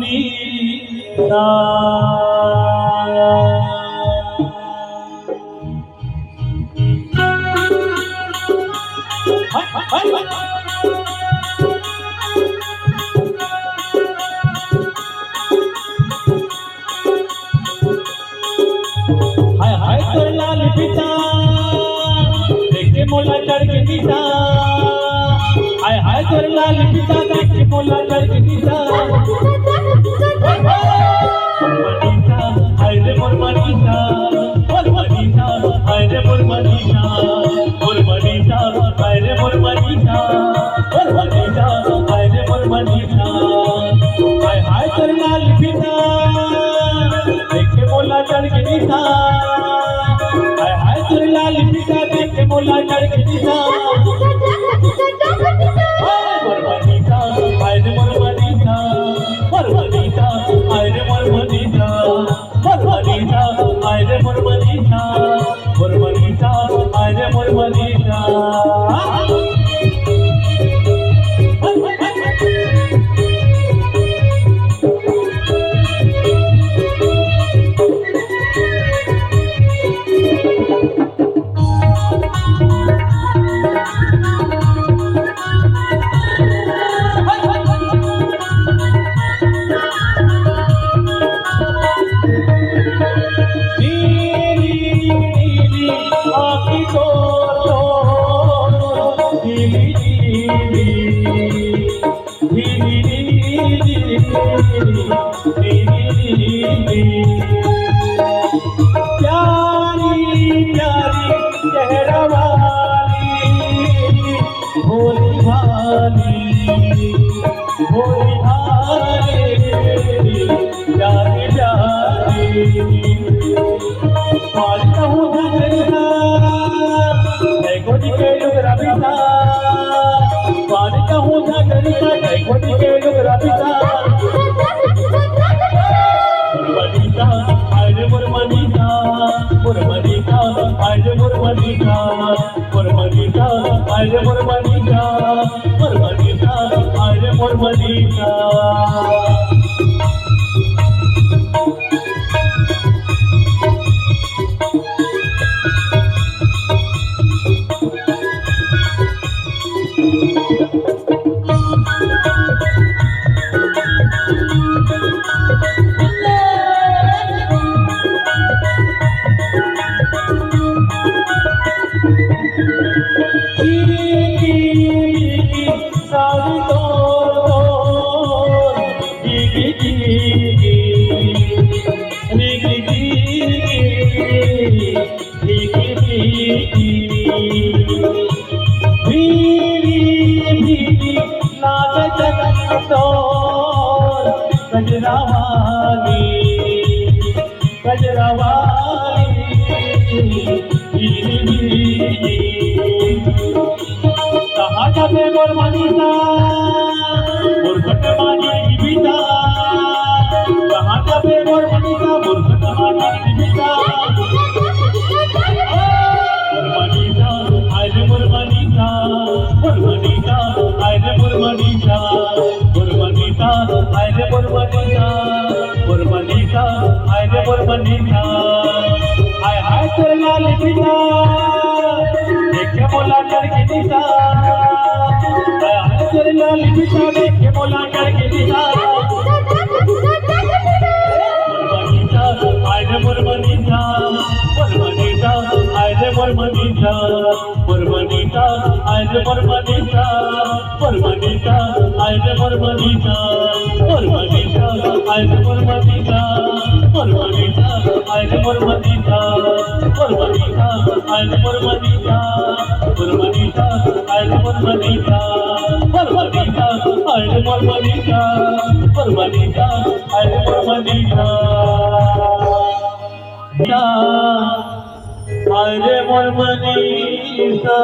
मोरमनीता हाय हाय तो लाल पिता देखे मोला चढ़ के नीचा हाय हाय तो लाल पिता देखे मोला चढ़ के नीचा मनीषा हाय रे मोर मनीषा हाय रे मोर मनीषा हाय रे मोर मनीषा हाय रे मोर मनीषा हाय हाय तो लाल पिता देखे मोला चढ़ के नीचा हाय हाय तो लाल पिता देखे मोला चढ़ के नीचा मोर मनीषा हाय रे मोर मनीषा हाय रे मोर मनीषा हाय रे मोर मनीषा हाय रे मोर मनीषा प्यारी प्यारी चेहरा वाली भोली भाली प्यारी प्यारी मारता हूँ धरना मैं गोदी के डुगरा पिता मारता हूँ धरना मैं गोदी के डुगरा पिता मुरमनीता हाय रे मुरमनीता हाय रे मुरमनीता हाय रे मुरमनीता हाय रे मुरमनीता सारी कहाँ जाते मोर मनीषा मुर्खट माझी जीविता कहाँ जाते मोर मनीषा मुर्खट माझी जीविता मोर मनीषा हाय रे मोर मनीषा हाय रे मोर मनीषा हाय रे मोर मनीषा हाय रे मोर मनीषा हाय हाय तेरे लाल पिता देखे मोला चढ़ के नीचा हाय हाय तेरे लाल पिता देखे मोला चढ़ के नीचा हाय रे मोर मनीषा हाय रे मोर मनीषा हाय रे मोर मनीषा हाय रे मोर मनीषा हाय रे मोर मनीषा हाय रे मोर मनीषा हाय रे मोर मनीषा हाय रे मोर मनीषा हाय रे मोर मनीषा हाय रे मोर मनीषा हाय रे मोर मनीषा